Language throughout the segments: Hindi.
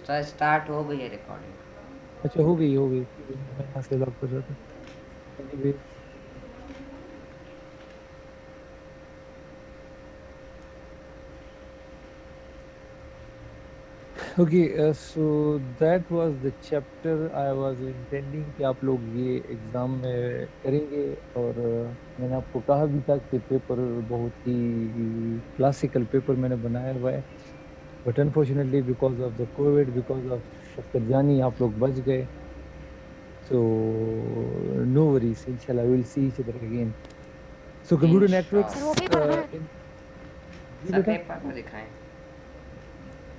सर स्टार्ट हो गई है रिकॉर्डिंग। अच्छा हो गई हो गई, मैं यहाँ से लॉक कर रहा था। Anyways, okay, so that was the chapter I was intending कि आप लोग ये एग्जाम में करेंगे। और मैंने आपको कहा भी था कि पेपर बहुत ही क्लासिकल पेपर मैंने बनाया हुआ है। But unfortunately because of the covid, because of Shafqat Jani, आप लोग बच गए। सो नो वरीज, इंशाल्लाह will see each other again. So computer इंशाल्लाह। सर वो नेटवर्क्स पेपर है। इन, जी सर बेटा, पेपर को दिखाएं।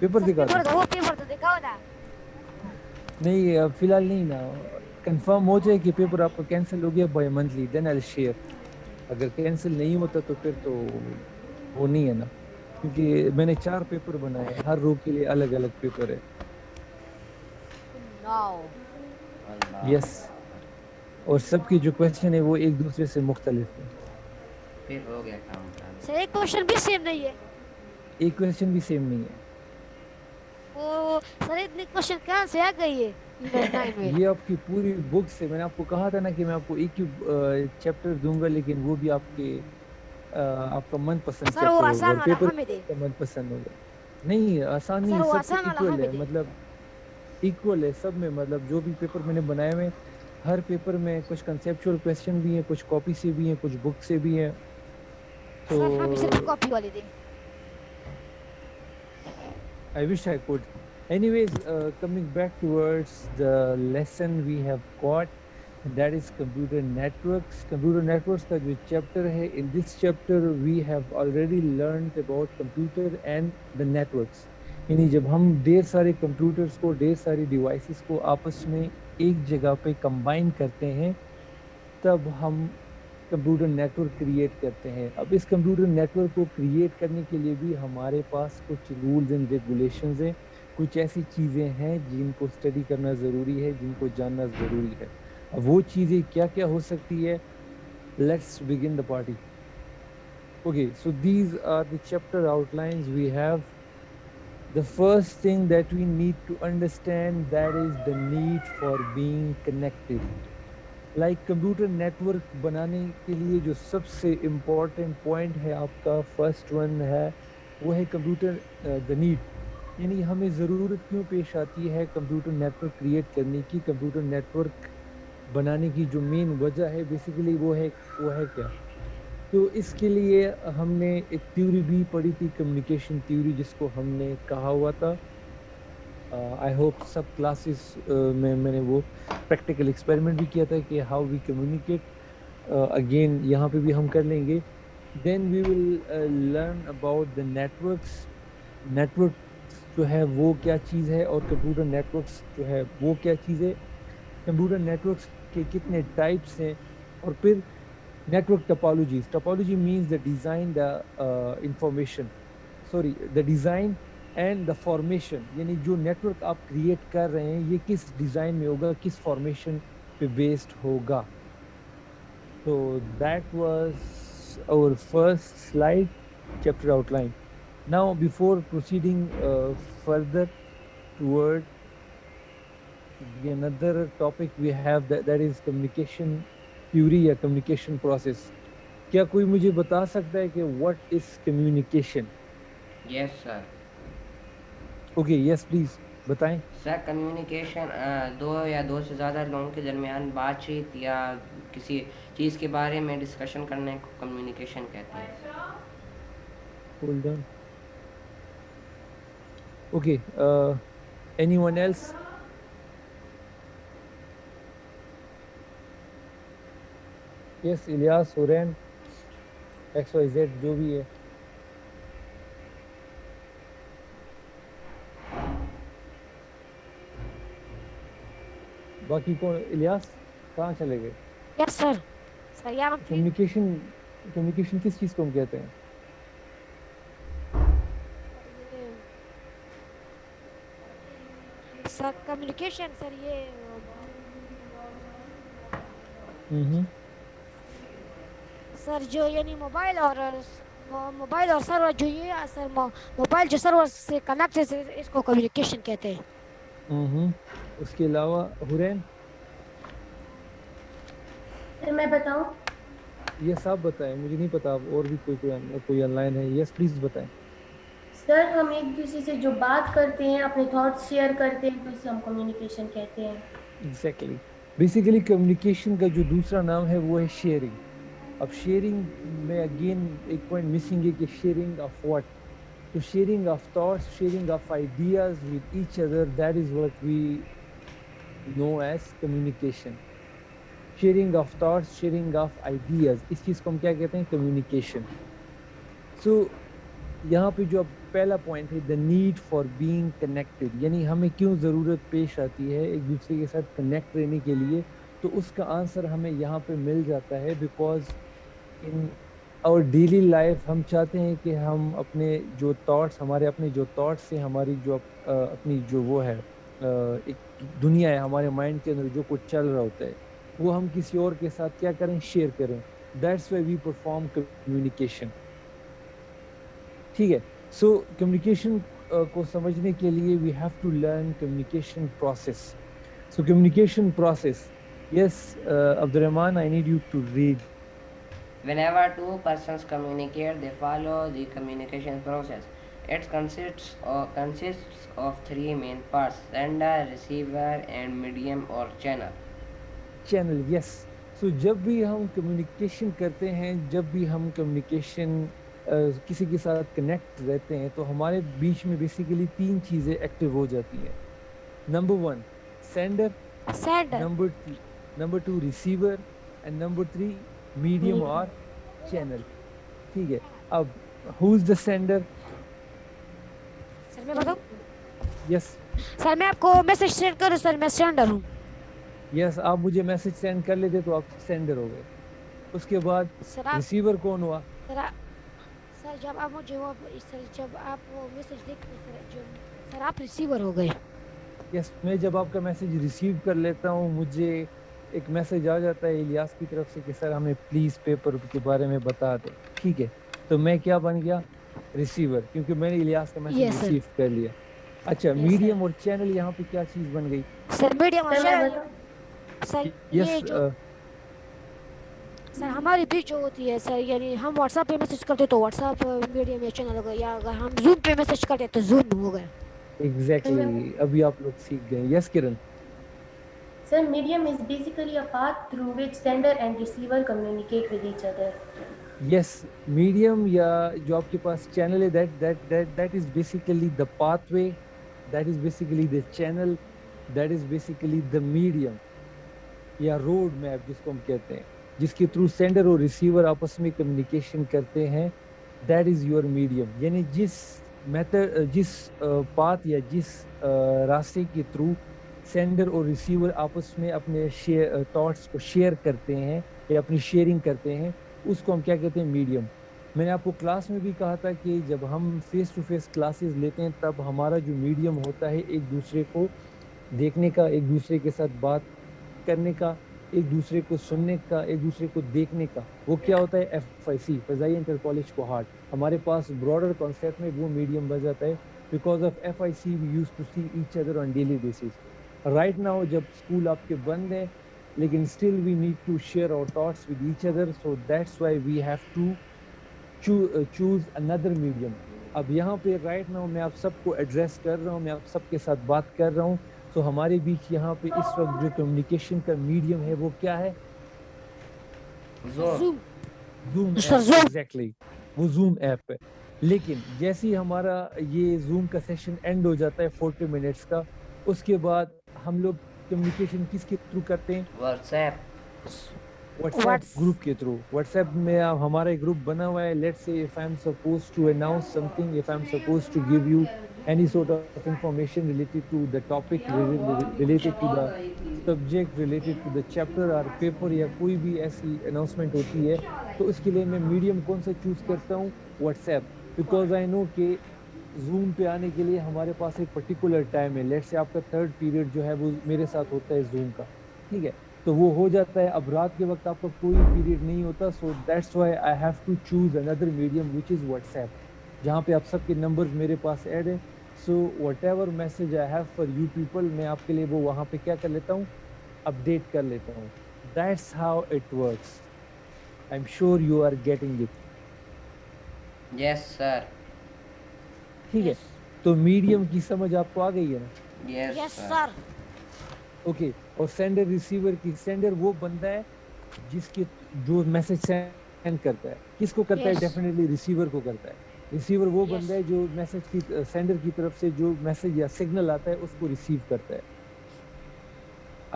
पेपर सर दिखा दूं? वो पेपर तो दिखाओ ना। नहीं, फिलहाल नहीं ना। कंफर्म हो जाए कि पेपर आपका कैंसिल हो गया by monthly, then I share. अगर कैंसिल नहीं होता तो फिर तो वो नहीं है ना, क्योंकि मैंने 4 पेपर बनाए हैं, हर रो के लिए अलग अलग पेपर है। नो। यस, अल्लाह। और सबकी जो क्वेश्चन है वो एक दूसरे से मुख्तलिफ है। फिर हो गया काम खराब। सर एक क्वेश्चन भी सेम नहीं है। एक क्वेश्चन भी सेम नहीं है। वो सर इतने क्वेश्चन कहाँ से आ गई है यूनिट 9 में। ये आपकी पूरी बुक से, मैंने आपको कहा था ना कि मैं आपको एक ही चैप्टर दूंगा, लेकिन वो भी आपका मनपसंद सर वो चैप्टर होगा, आसान और वाला पेपर हमें दे। आपका मनपसंद होगा। नहीं, आसान नहीं, सर वो सबके आसान वाला इक्वल हमें है, दे। मतलब इक्वल है सब में। मतलब जो भी पेपर मैंने बनाए हुए हैं, हर पेपर में कुछ कंसेप्चुअल क्वेश्चन भी है, कुछ कॉपी से भी है, कुछ बुक से भी है। तो सर हमें सिर्फ कॉपी वाले दे। I wish I could. Anyways, coming back towards the lesson we have got, and that is computer networks. Computer networks का जो chapter है, in this chapter we have already learned about computer and the networks. यानी जब हम ढेर सारे computers को, ढेर सारी devices को आपस में एक जगह पे combine करते हैं, तब हम कंप्यूटर नेटवर्क क्रिएट करते हैं। अब इस कंप्यूटर नेटवर्क को क्रिएट करने के लिए भी हमारे पास कुछ रूल्स एंड रेगुलेशंस हैं, कुछ ऐसी चीजें हैं जिनको स्टडी करना जरूरी है, जिनको जानना जरूरी है। अब वो चीजें क्या क्या हो सकती है, let's begin the party. Okay, so these are the chapter outlines we have. The first thing that we need to understand, that is the need for being connected. Like computer network बनाने के लिए जो सबसे इम्पोर्टेंट पॉइंट है, आपका फर्स्ट वन है, वो है कंप्यूटर द नीड। यानी हमें ज़रूरत क्यों पेश आती है कंप्यूटर नेटवर्क क्रिएट करने की, कंप्यूटर नेटवर्क बनाने की जो मेन वजह है बेसिकली वो है क्या। तो इसके लिए हमने एक थ्योरी भी पढ़ी थी, कम्युनिकेशन थ्योरी, जिसको हमने कहा हुआ था। आई होप सब क्लासेस में मैंने वो प्रैक्टिकल एक्सपेरिमेंट भी किया था कि हाउ वी कम्युनिकेट। अगेन यहाँ पे भी हम कर लेंगे। Then we will learn about the networks. Network जो है वो क्या चीज़ है, और कंप्यूटर नेटवर्क्स जो है वो क्या चीज़ है। कंप्यूटर नेटवर्क्स के कितने टाइप्स हैं, और फिर network topologies. Topology means the design, the information, sorry, the design and the formation. यानी जो नेटवर्क आप क्रिएट कर रहे हैं ये किस डिज़ाइन में होगा, किस फॉर्मेशन पे बेस्ड होगा। तो that was our first slide, chapter outline. Now before proceeding further toward the another topic we have, that is communication theory या communication process। क्या कोई मुझे बता सकता है कि what is communication? Yes sir. Okay, yes please बताएं। सर कम्युनिकेशन दो या दो से ज़्यादा लोगों के दरमियान बातचीत या किसी चीज़ के बारे में डिस्कशन करने को कम्युनिकेशन कहते हैं। Hold on. Okay, anyone else? Yes, Ilyas, Hurain, X Y Z, जो भी है। बाकी कौन? इलियास कहाँ चले गए? Yes sir. सर यार हम फ्री। कम्युनिकेशन, कम्युनिकेशन किस चीज को हम कहते हैं? सर कम्युनिकेशन सर ये हम्म। सर जो यानी मोबाइल और सर्वर जो ये सर मोबाइल जो सर्वर से कनेक्ट है सर, इसको कम्युनिकेशन कहते हैं। उसके अलावा हुरैन, फिर मैं बताऊं? यस आप बताएं, मुझे नहीं पता, आप और भी कोई ऑनलाइन है, यस प्लीज बताएं। सर हम एक दूसरे से जो बात करते हैं, अपने थॉट्स शेयर करते हैं, तो इसे हम कम्युनिकेशन कहते हैं। एग्जैक्टली, बेसिकली कम्युनिकेशन का जो दूसरा नाम है वो है शेयरिंग। अब शेयरिंग में अगेन एक पॉइंट मिसिंग है कि शेयरिंग ऑफ व्हाट, तो sharing of thoughts, sharing of ideas with each other, that is what we know as communication. Sharing of thoughts, sharing of ideas, इस चीज को हम क्या कहते हैं, कम्युनिकेशन। सो यहाँ पे जो अब पहला पॉइंट है, the need for being connected, यानी हमें क्यों ज़रूरत पेश आती है एक दूसरे के साथ कनेक्ट रहने के लिए, तो उसका आंसर हमें यहाँ पे मिल जाता है। Because in our daily life हम चाहते हैं कि हम अपने जो थॉट्स, हमारे अपने जो थॉट्स से हमारी जो अपनी जो वो है एक दुनिया है हमारे माइंड के अंदर, जो कुछ चल रहा होता है, वो हम किसी और के साथ क्या करें, शेयर करें। That's why we perform communication. ठीक है, सो कम्युनिकेशन को समझने के लिए we have to learn communication process. So communication process, yes Abdurrahman, I need you to read. Whenever two persons communicate, they follow the communication process. It consists of three main parts: sender, receiver, and medium or channel. Channel, yes. So जब भी हम कम्युनिकेशन करते हैं, जब भी हम कम्युनिकेशन किसी के साथ कनेक्ट रहते हैं, तो हमारे बीच में बेसिकली तीन चीज़ें एक्टिव हो जाती हैं। Number one sender, sender, number two receiver, and number three medium और चैनल। ठीक है, अब who is the sender? Sir मैं बताऊं? यस सर मैं आपको मैसेज सेंड करूं? सर मैं सेंडर हूं। यस, आप मुझे मैसेज सेंड कर लेते तो आप सेंडर हो गए। उसके बाद सर आप रिसीवर कौन हुआ? सर जब आप मुझे वो सर जब आप वो मैसेज देखते हैं सर, जो सर आप रिसीवर हो गए। यस, मैं जब आपका मैसेज रिसीव कर लेता हूँ, मुझे एक मैसेज आ जाता है इलियास की तरफ से कि सर हमें प्लीज पेपर के बारे में बता दो। ठीक है, तो मैं क्या बन गया, रिसीवर, क्योंकि मैंने इलियास का मैसेज Yes, sir. रिसीव कर लिया। अच्छा, Yes, मीडियम और चैनल यहाँ पे क्या चीज बन गई? सर मीडियम सर मैं और बताऊं? सर यस ये जो सर हमारी बीच जो होती है सर, यानी हम व्हाट्सएप पे मैसेज करते तो व्हाट्सएप मीडियम या चैनल हो गया, या अगर हम जूम पे मैसेज करते तो जूम हो गया। एग्जैक्टली, अभी आप लोग सीख गए। Yes Kiran? Sir, medium is basically a path through which sender and receiver communicate with each other. Yes, medium या जो आपके पास चैनल है, that is basically the pathway, that is basically the channel, that is basically the medium या रोड मैप जिसको हम कहते हैं, जिसके थ्रू सेंडर और रिसीवर आपस में कम्युनिकेशन करते हैं। दैट इज योर मीडियम, यानी जिस मेथड, जिस पाथ या जिस रास्ते के थ्रू सेंडर और रिसीवर आपस में अपने थॉट्स को शेयर करते हैं या अपनी शेयरिंग करते हैं, उसको हम क्या कहते हैं, मीडियम। मैंने आपको क्लास में भी कहा था कि जब हम फेस टू फेस क्लासेस लेते हैं, तब हमारा जो मीडियम होता है एक दूसरे को देखने का, एक दूसरे के साथ बात करने का, एक दूसरे को सुनने का, एक दूसरे को देखने का, वो क्या होता है, FIC, फजाई इंटर कॉलेज कोहार्ट। हमारे पास ब्रॉडर कॉन्सेप्ट में वो मीडियम बन जाता है। Because of FIC we use to see each other on daily basis. Right now जब स्कूल आपके बंद है, लेकिन still we need to share our thoughts with each other, so that's why we have to choose another medium. अब यहाँ पे राइट नाउ मैं आप सबको एड्रेस कर रहा हूँ, मैं आप सबके साथ बात कर रहा हूँ, तो हमारे बीच यहाँ पे इस वक्त जो कम्युनिकेशन का मीडियम है वो क्या है, Zoom. Zoom sir, app. Exactly, वो जूम ऐप है। लेकिन जैसे ही हमारा ये जूम का सेशन एंड हो जाता है 40 मिनट्स का, उसके बाद हम लोग कम्युनिकेशन किसके थ्रू करते हैं, WhatsApp. व्हाट्सएप ग्रुप के थ्रू। व्हाट्सएप में अब हमारा एक ग्रुप बना हुआ है। Let's say if I am suppose to announce something, if I am suppose to give you any sort of information related to the topic, related to the subject, related to the chapter or paper, या कोई भी ऐसी announcement होती है, तो उसके लिए मैं मीडियम कौन सा चूज करता हूँ, व्हाट्सएप। बिकॉज आई नो कि जूम पे आने के लिए हमारे पास एक पर्टिकुलर टाइम है। लेट्स से आपका 3rd पीरियड जो है वो मेरे साथ होता है जूम का, ठीक है, तो वो हो जाता है। अब रात के वक्त आपका कोई पीरियड नहीं होता, so that's why I have to choose another medium which is WhatsApp, जहाँ पे आप सबके नंबर्स मेरे पास ऐड है। So whatever message I have for you people, मैं आपके लिए वो वहाँ पे क्या कर लेता हूँ, अपडेट कर लेता हूँ. That's how it works. I'm sure you are getting it. Yes, sir. ठीक है. Yes. तो मीडियम की समझ आपको आ गई है ना? Yes, Yes, sir. sir. Okay. और सेंडर रिसीवर की, सेंडर वो बंदा है जिसके जो मैसेज सेंड करता है. किसको करता है? Yes. डेफिनेटली रिसीवर को करता है. रिसीवर वो Yes. बंदा है जो मैसेज की, सेंडर की तरफ से जो मैसेज या सिग्नल आता है उसको रिसीव करता है.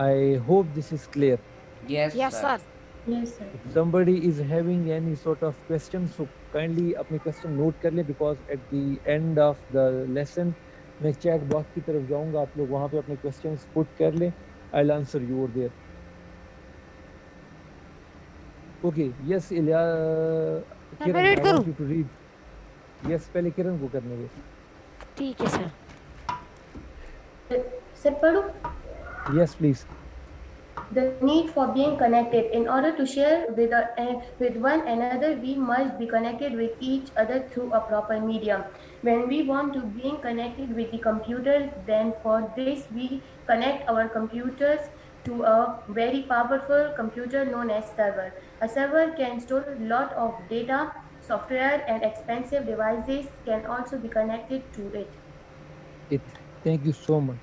I hope this is clear. Yes, Yes, sir. sir. Yes, sir. If somebody is having any sort of question, so kindly अपने question note कर ले, because at the end of the lesson मैं chat box की तरफ जाऊंगा, आप लोग वहाँ पे अपने questions put कर ले. I'll answer you over there. Okay, yes, Ilya, मैं Kiran, read I करूँ? want you to read. Yes, पहले किरण को करने दे. ठीक है सर. Sir, पढ़ो. Yes, please. The need for being connected. In order to share with one another, we must be connected with each other through a proper medium. When we want to be connected with the computer, then for this we connect our computers to a very powerful computer known as server. A server can store a lot of data, software, and expensive devices can also be connected to it. Thank you so much.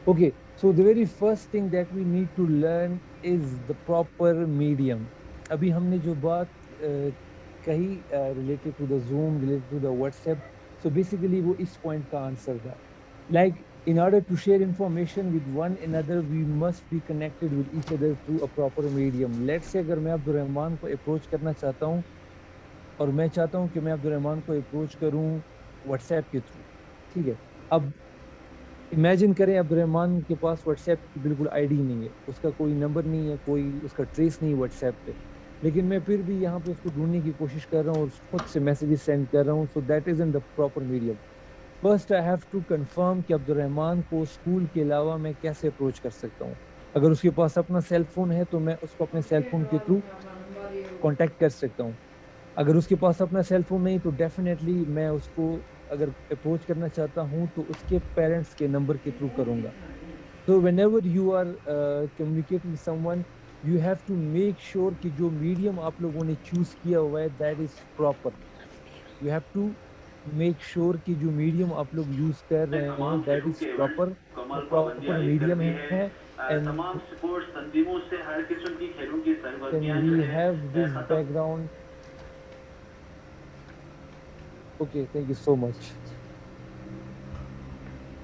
Okay, so the very first thing that we need to learn is the proper medium. अभी हमने जो बात कही related to the Zoom, related to the WhatsApp, so basically वो इस point का answer था. Like in order to share information with one another, we must be connected with each other through a proper medium. Let's say अगर मैं अब्दुर्रहमान को approach करना चाहता हूँ और मैं चाहता हूँ कि मैं अब्दुर्रहमान को approach करूँ WhatsApp के through, ठीक है. अब इमेजिन करें अब्दुर्रहमान के पास व्हाट्सएप की बिल्कुल आईडी नहीं है, उसका कोई नंबर नहीं है, कोई उसका ट्रेस नहीं व्हाट्सएप पे, लेकिन मैं फिर भी यहाँ पे उसको ढूंढने की कोशिश कर रहा हूँ और खुद से मैसेजेस सेंड कर रहा हूँ. So that is in the proper medium. First I have to confirm कि अब्दुर्रहमान को स्कूल के अलावा मैं कैसे अप्रोच कर सकता हूँ. अगर उसके पास अपना सेल फोन है तो मैं उसको अपने सेल फोन के थ्रू कॉन्टेक्ट कर सकता हूँ. अगर उसके पास अपना सेल फोन नहीं तो डेफिनेटली मैं उसको अगर अप्रोच करना चाहता हूँ तो उसके पेरेंट्स के नंबर के थ्रू करूँगा. तो whenever you are communicating with someone, you have to make sure कि जो मीडियम आप लोगों ने चूज किया हुआ है that is proper. You have to make sure कि जो मीडियम आप लोग यूज कर रहे हैं that is proper, proper medium है. And तमाम स्पोर्ट्स तंजीमों से हर किस्म की खेलों की सरगर्मियां can जो we है have this खत्म. background? Okay, thank you so much.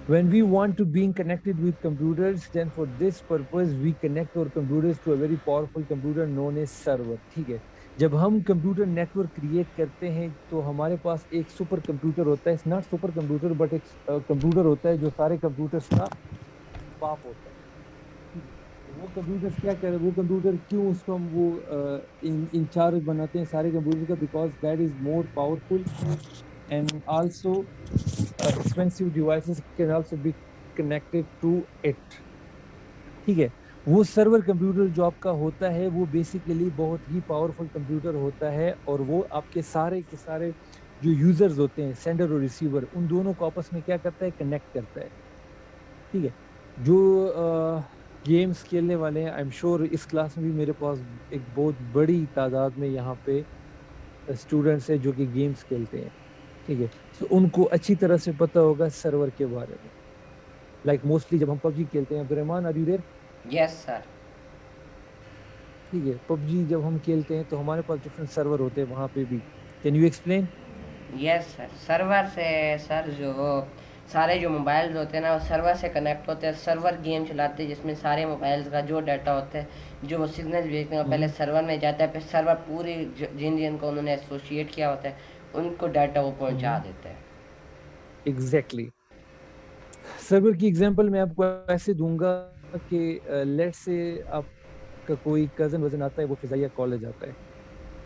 When we want to being connected with computers, then for this purpose we connect our computers to a very powerful computer known as server. ठीक है. जब हम कंप्यूटर नेटवर्क क्रिएट करते हैं तो हमारे पास एक सुपर कंप्यूटर होता है. नॉट सुपर कंप्यूटर बट एक कंप्यूटर होता है जो सारे कंप्यूटर्स का बाप होता है. वो कंप्यूटर्स क्या करे, वो कंप्यूटर क्यों उसको हम वो इंचार्ज बनाते हैं सारे कंप्यूटर का, because that is more powerful and also expensive devices can also be connected to it. ठीक है. वो सर्वर कंप्यूटर जो आपका होता है वो बेसिकली बहुत ही पावरफुल कंप्यूटर होता है और वो आपके सारे के सारे जो यूजर्स होते हैं, सेंडर और रिसीवर, उन दोनों को आपस में क्या करता है, कनेक्ट करता है. ठीक है. जो गेम्स खेलने वाले हैं, आई एम श्योर इस क्लास में भी मेरे पास एक बहुत बड़ी तादाद में यहाँ पे स्टूडेंट्स है जो कि गेम्स खेलते हैं. ठीक है. तो उनको अच्छी तरह से पता होगा सर्वर के बारे में. लाइक मोस्टली जब हम पबजी खेलते हैं, Abdurrahman are you there? Yes, sir. ठीक है. पबजी जब हम खेलते हैं तो हमारे पास डिफरेंट सर्वर होते हैं वहाँ पे भी. Can you explain? Yes, sir. Server से सर जो सारे जो मोबाइल्स होते हैं ना, वो सर्वर से कनेक्ट होते हैं. सर्वर गेम चलाते हैं जिसमें सारे मोबाइल्स का जो डाटा होता है, जो वो सिग्नल भेजते हैं, वो पहले सर्वर में जाता है, फिर सर्वर पूरी जिन जिन को उन्होंने एसोसिएट किया होता है उनको डाटा वो पहुंचा देते हैं. एग्जैक्टली. सर्वर की एग्जांपल मैं आपको ऐसे दूंगा कि लेट्स से आपका कोई कजन वजन आता है, वो फिजाइया कॉलेज आता है.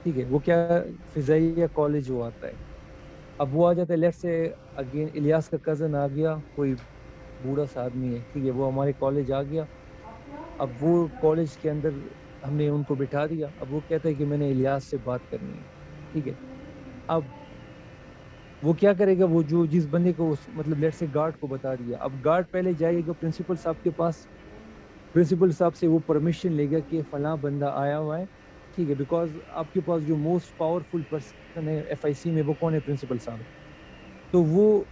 ठीक है. वो क्या फिजाइया कॉलेज वो आता है. अब वो आ जाता है, लेट्स से अगेन इलियास का कजन आ गया, कोई बूढ़ा सा आदमी है. ठीक है. वो हमारे कॉलेज आ गया. अब वो कॉलेज के अंदर हमने उनको बिठा दिया. अब वो कहता है कि मैंने इलियास से बात करनी है. ठीक है. अब वो क्या करेगा, वो जो जिस बंदे को मतलब लेट से गार्ड को बता दिया, अब गार्ड पहले जाएगा प्रिंसिपल साहब के पास, प्रिंसिपल साहब से वो परमिशन लेगा कि फलां बंदा आया हुआ है, ठीक है, बिकॉज आपके पास जो मोस्ट पावरफुल पर्सन है एफआईसी में वो कौन है, प्रिंसिपल साहब। तो वो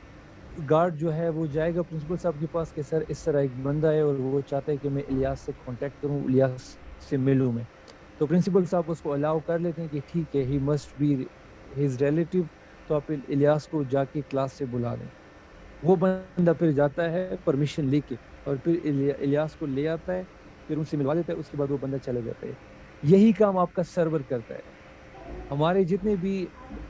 गार्ड जो है वो जाएगा प्रिंसिपल साहब के पास कि सर इस तरह एक बंदा है और वो चाहता है कि मैं इलियास से कांटेक्ट करूं, इलियास से मिलूं मैं। तो प्रिंसिपल साहब उसको अलाउ कर लेते हैं कि ठीक है, he must be his relative, तो आप इलियास को जाके क्लास से बुला लें। वो बंदा फिर जाता है परमिशन लेके और फिर इलियास को ले आता है, फिर उनसे मिलवा देता है, उसके बाद वो बंदा चला जाता है। यही काम आपका सर्वर करता है। हमारे जितने भी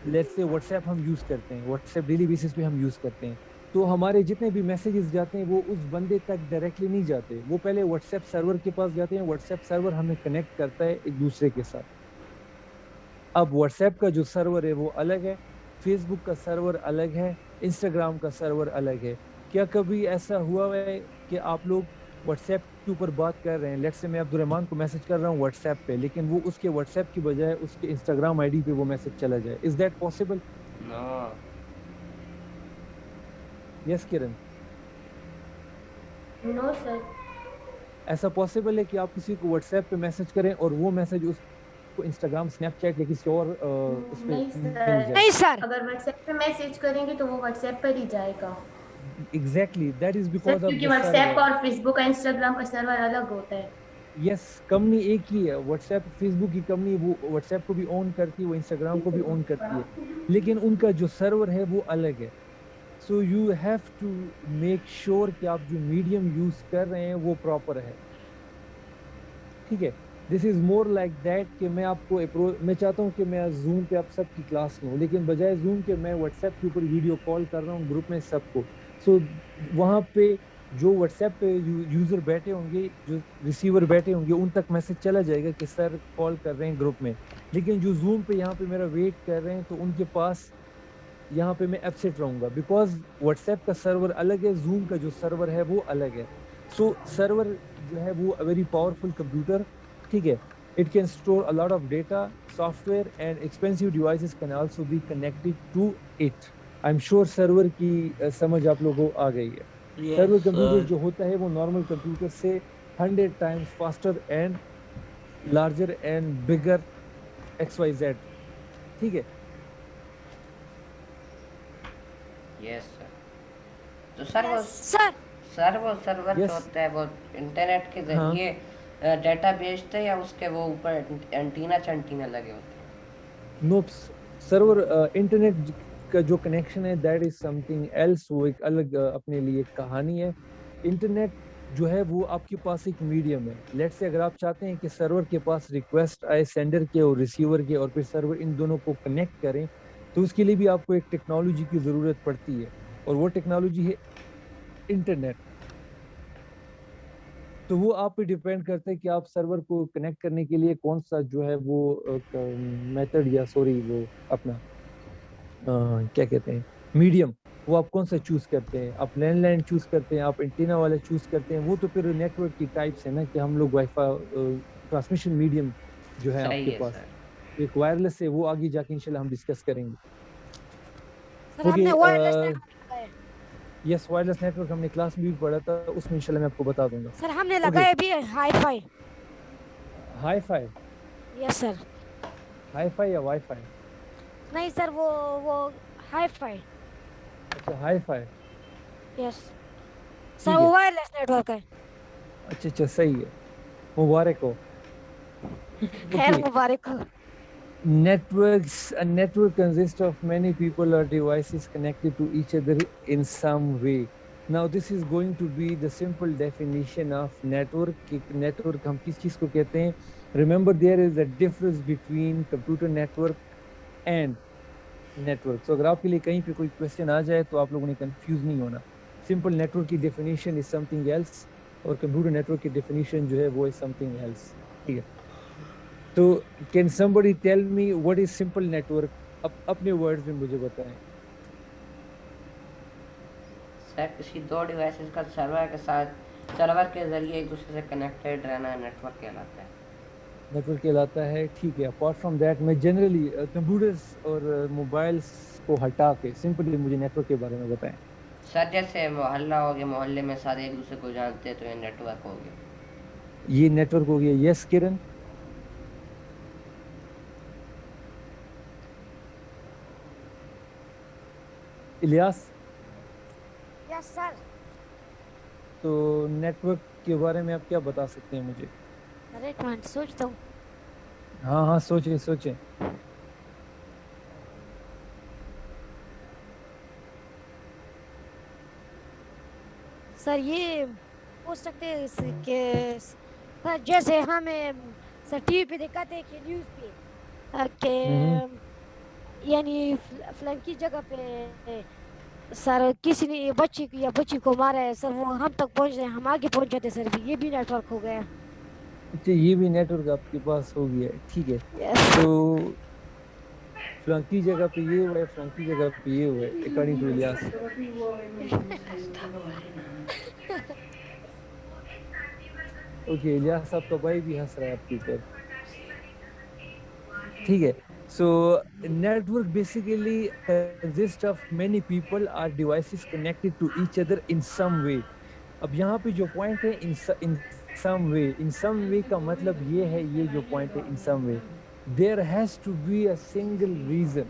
लेट्स से व्हाट्सएप हम यूज करते हैं, व्हाट्सएप डेली बेसिस पे हम यूज करते हैं, तो हमारे जितने भी मैसेजेस जाते हैं वो उस बंदे तक डायरेक्टली नहीं जाते, वो पहले व्हाट्सएप सर्वर के पास जाते हैं। व्हाट्सएप सर्वर हमें कनेक्ट करता है एक दूसरे के साथ। अब व्हाट्सएप का जो सर्वर है वो अलग है, फेसबुक का सर्वर अलग है, इंस्टाग्राम का सर्वर अलग है। क्या कभी ऐसा हुआ है कि आप लोग व्हाट्सएप के ऊपर बात कर रहे हैं, लेट्स से मैं अब्दुलरहमान को मैसेज कर रहा हूँ व्हाट्सएप पे, लेकिन वो उसके व्हाट्सएप की बजाय उसके इंस्टाग्राम आईडी पे वो मैसेज चला जाए, is that possible? No. Yes Kiran, no sir. ऐसा पॉसिबल है कि आप किसी को व्हाट्सएप पे मैसेज करें और वो मैसेज उसको इंस्टाग्राम, स्नैपचैट या किसी और उस पे नहीं मिल सर, जाए? नहीं सर, अगर व्हाट्सएप पे मैसेज करेंगे तो वो व्हाट्सएप पर ही जाएगा exactly, that is sir, because of क्योंकि द व्हाट्सएप सर्वर। और फेसबुक और इंस्टाग्राम का सर्वर अलग होता है। यस, कंपनी एक ही है, व्हाट्सएप फेसबुक की कंपनी, वो व्हाट्सएप को भी ओन करती है, वो इंस्टाग्राम को भी ओन करती है, लेकिन उनका जो सर्वर है वो अलग है। So you have to make sure कि आप जो मीडियम यूज कर रहे हैं वो प्रॉपर है, ठीक है। This is more like that कि मैं आपको मैं चाहता हूँ कि मैं जूम पे आप सबकी क्लास लूँ, लेकिन बजाय जूम के मैं व्हाट्सएप के ऊपर वीडियो कॉल कर रहा हूँ ग्रुप में सबको। सो वहाँ पे जो व्हाट्सएप पे यूजर बैठे होंगे, जो रिसीवर बैठे होंगे, उन तक मैसेज चला जाएगा कि सर कॉल कर रहे हैं ग्रुप में, लेकिन जो जूम पे यहाँ पे मेरा वेट कर रहे हैं तो उनके पास यहाँ पे मैं एब्सेंट रहूंगा, बिकॉज व्हाट्सएप का सर्वर अलग है, जूम का जो सर्वर है वो अलग है। सो सर्वर जो है वो वेरी पावरफुल कंप्यूटर, ठीक है, it can store a lot of data, software and expensive devices can also be connected to it. I am sure server की समझ आप लोगों को आ गई है। सर्वर कंप्यूटर जो होता है वो नॉर्मल कंप्यूटर से 100 times faster and larger and bigger XYZ, ठीक है। Yes sir. तो सर वो सर सर्वर Yes. जो होता है वो इंटरनेट के हाँ। जरिए डाटा भेजते हैं या उसके वो ऊपर एंटीना लगे होते हैं? नो, सर्वर इंटरनेट का जो कनेक्शन है दैट इज समथिंग एल्स, वो एक अलग अपने लिए कहानी है। इंटरनेट जो है वो आपके पास एक मीडियम है। लेट्स से अगर आप चाहते हैं कि सर्वर के पास रिक्वेस्ट आए सेंडर के और रिसीवर के, और फिर सर्वर इन दोनों को कनेक्ट करें, तो उसके लिए भी आपको एक टेक्नोलॉजी की जरूरत पड़ती है, और वो टेक्नोलॉजी है इंटरनेट। तो वो आप पे डिपेंड करता है कि आप सर्वर को कनेक्ट करने के लिए कौन सा जो है वो मेथड, या सॉरी वो अपना क्या कहते हैं मीडियम, वो आप कौन सा चूज करते हैं। आप लैंडलाइन चूज करते हैं, आप एंटीना वाला चूज करते हैं, वो तो फिर नेटवर्क की टाइप्स है ना, कि हम लोग वाईफाई ट्रांसमिशन मीडियम जो है सही आपके है पास सर। एक वायरलेस है, वो आगे जाके इंशाल्लाह हम डिस्कस करेंगे। सर हमने वायरलेस नेटवर्क लगाया। यस, वायरलेस नेटवर्क हमने क्लास में भी पढ़ा था, उसमें इंशाल्लाह मैं आपको बता दूंगा। सर हमने लगाया भी है hi fi. Hi fi, yes sir. Hi fi या वाईफाई? नहीं सर, वो हाई-फाई। अच्छा, हाई फाई, यस ठीक सर, है। वो वायरलेस नेटवर्क है। अच्छा अच्छा, सही है, मुबारक हो। खैर Okay. मुबारक हो। A network consists of many people or devices connected to each other in some way. Now, this is going to be the simple definition of network. कि network हम किस चीज को कहते हैं? Remember, there is a difference between computer network and network. So, अगर आपके लिए कहीं पे कोई क्वेश्चन आ जाए तो आप लोगों ने कंफ्यूज नहीं होना। Simple network की definition is something else, और computer network की definition जो है वो is something else. ठीक है। तो can somebody tell me what is simple network? अपने वर्ड्स में मुझे बताएं। सर किसी दो डिवाइसेस का सर्वर के जरिए एक दूसरे से कनेक्टेड रहना नेटवर्क कहलाता है। नेटवर्क कहलाता है, ठीक है। अपार्ट फ्रॉम दैट मैं जनरली कंप्यूटर्स और मोबाइल्स को हटा के सिंपली मुझे नेटवर्क के बारे में बताएं। सर जैसे मोहल्ला हो गया, मोहल्ले में सारे एक दूसरे को जानते हैं तो ये नेटवर्क हो गया। ये नेटवर्क हो गया। Yes Kiran. Ilyas. Yes sir. तो नेटवर्क के बारे में आप क्या बता सकते हैं मुझे? अरे एक मिनट सोचता हूँ। हाँ हाँ, सोचिए सोचिए। सर ये पूछ सकते हैं कि सर जैसे हमें सर टीवी पे दिखाते हैं कि न्यूज़ पे कि यानी फलां की जगह पे सर किसी ने बच्ची को या बच्ची को मारा है सर, वो हम तक पहुंच रहे हैं, हम आगे पहुंच जाते सर, ये भी नेटवर्क हो गया। अच्छा, ये भी नेटवर्क आपके पास हो गया है, ठीक है। यस। तो फ्लंकी जगह पे ये हुआ है, फ्लंकी जगह पे ये हुआ है, according to Ilyas. Okay, Ilyas आपका भाई भी हंस रहा है आपके ऊपर, ठीक है। So network basically consist of many people or devices connected to each other in some way. अब यहाँ पे जो पॉइंट है इन सम वे का मतलब ये है, ये जो पॉइंट है in some way, there has to be a single reason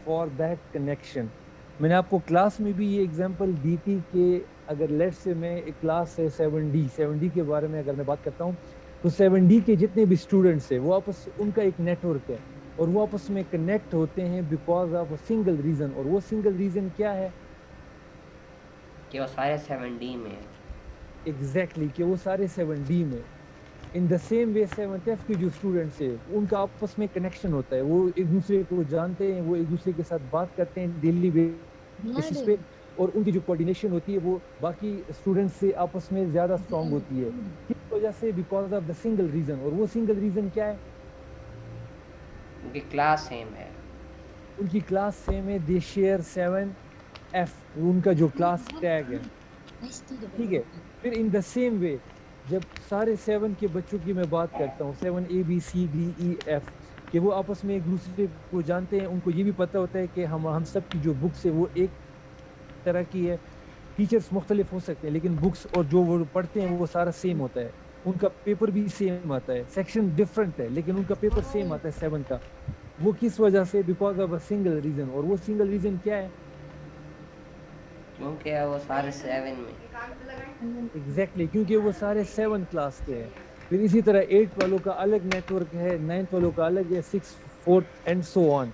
for that connection. मैंने आपको क्लास में भी ये एग्जांपल दी थी कि अगर लेट्स से मैं एक क्लास है 7D के बारे में अगर मैं बात करता हूँ, तो 7D के जितने भी स्टूडेंट्स हैं वो आपस, उनका एक नेटवर्क है और वो आपस में कनेक्ट होते हैं because of a single reason. और वो सिंगल रीजन क्या है? कि वो सारे 7D में है। एग्जैक्टली, कि वो सारे 7D में। In the same way 7th के जो स्टूडेंट्स है उनका आपस में कनेक्शन होता है, वो एक दूसरे को जानते हैं, वो एक दूसरे के साथ बात करते हैं डेली बेसिस पे, और उनकी जो कोऑर्डिनेशन होती है वो बाकी स्टूडेंट्स से आपस में ज़्यादा स्ट्रांग होती है। किस वजह से? Because of the single reason. और वो सिंगल रीजन क्या है? उनकी क्लास सेम है। उनकी क्लास सेम है, दे शेयर 7F, उनका जो क्लास टैग है, ठीक है। फिर इन द सेम वे जब सारे 7 के बच्चों की मैं बात करता हूँ, 7ABCDEF, कि वो आपस में एक दूसरे को जानते हैं, उनको ये भी पता होता है कि हम सब की जो बुक्स है वो एक तरह की है। टीचर्स मुख्तलिफ हो सकते हैं लेकिन बुक्स और जो वो पढ़ते हैं वो सारा सेम होता है। उनका पेपर भी सेम आता है, सेक्शन डिफरेंट है लेकिन उनका पेपर सेम आता है 7 का। वो किस वजह से? Because of a single reason. और वो सिंगल रीजन क्या है? क्योंकि वो सारे 7 में। एग्जैक्टली, क्योंकि वो सारे 7 क्लास के हैं। फिर इसी तरह 8 वालों का अलग नेटवर्क है, 9th वालों का अलग है, 6th, 4th and so on.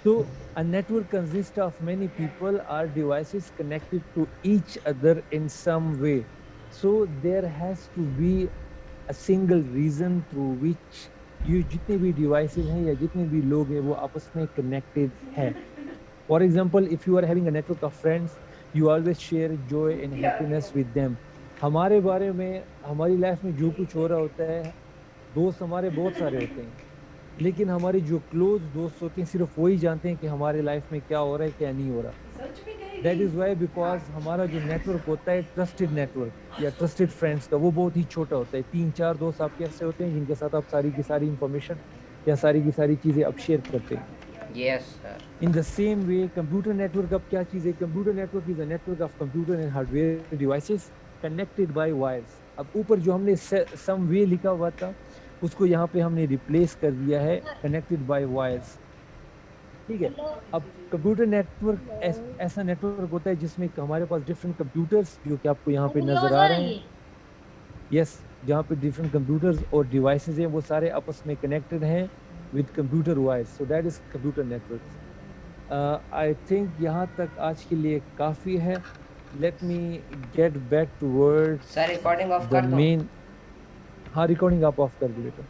So a network consists of many people or devices connected to each other in some way. So there has to be a single reason through which ये जितने भी devices हैं या जितने भी लोग हैं वो आपस में connected हैं। For example, if you are having a network of friends, you always share joy and happiness with them. हमारे बारे में, हमारी लाइफ में जो कुछ हो रहा होता है, दोस्त हमारे बहुत सारे होते हैं लेकिन हमारे जो क्लोज दोस्त होते हैं सिर्फ वही जानते हैं कि हमारे लाइफ में क्या हो रहा है क्या नहीं हो रहा। दैट इज़ वाई, बिकॉज हमारा जो नेटवर्क होता है ट्रस्टेड नेटवर्क या ट्रस्टेड फ्रेंड्स का, वो बहुत ही छोटा होता है। 3-4 दोस्त आपके ऐसे होते हैं जिनके साथ आप सारी की सारी इंफॉर्मेशन या सारी की सारी चीज़ें आप शेयर करते हैं। Yes sir. In the same way computer network अब क्या चीज़ है? Computer network is a network of computer and hardware devices connected by wires. अब ऊपर जो हमने सम वे लिखा हुआ था उसको यहाँ पे हमने रिप्लेस कर दिया है कनेक्टेड बाय वायर्स, ठीक है। अब कंप्यूटर नेटवर्क ऐसा नेटवर्क होता है जिसमें हमारे पास डिफरेंट कंप्यूटर्स, जो कि आपको यहाँ पे नजर आ रहे हैं, यस, जहाँ पे डिफरेंट कंप्यूटर्स और डिवाइसेस हैं वो सारे आपस में कनेक्टेड हैं with computer wires. So that is computer network. I think यहाँ तक आज के लिए काफ़ी है। Let me get back to word sir recording off the कर दो। मेन। हाँ, रिकॉर्डिंग आप ऑफ कर दो बेटा।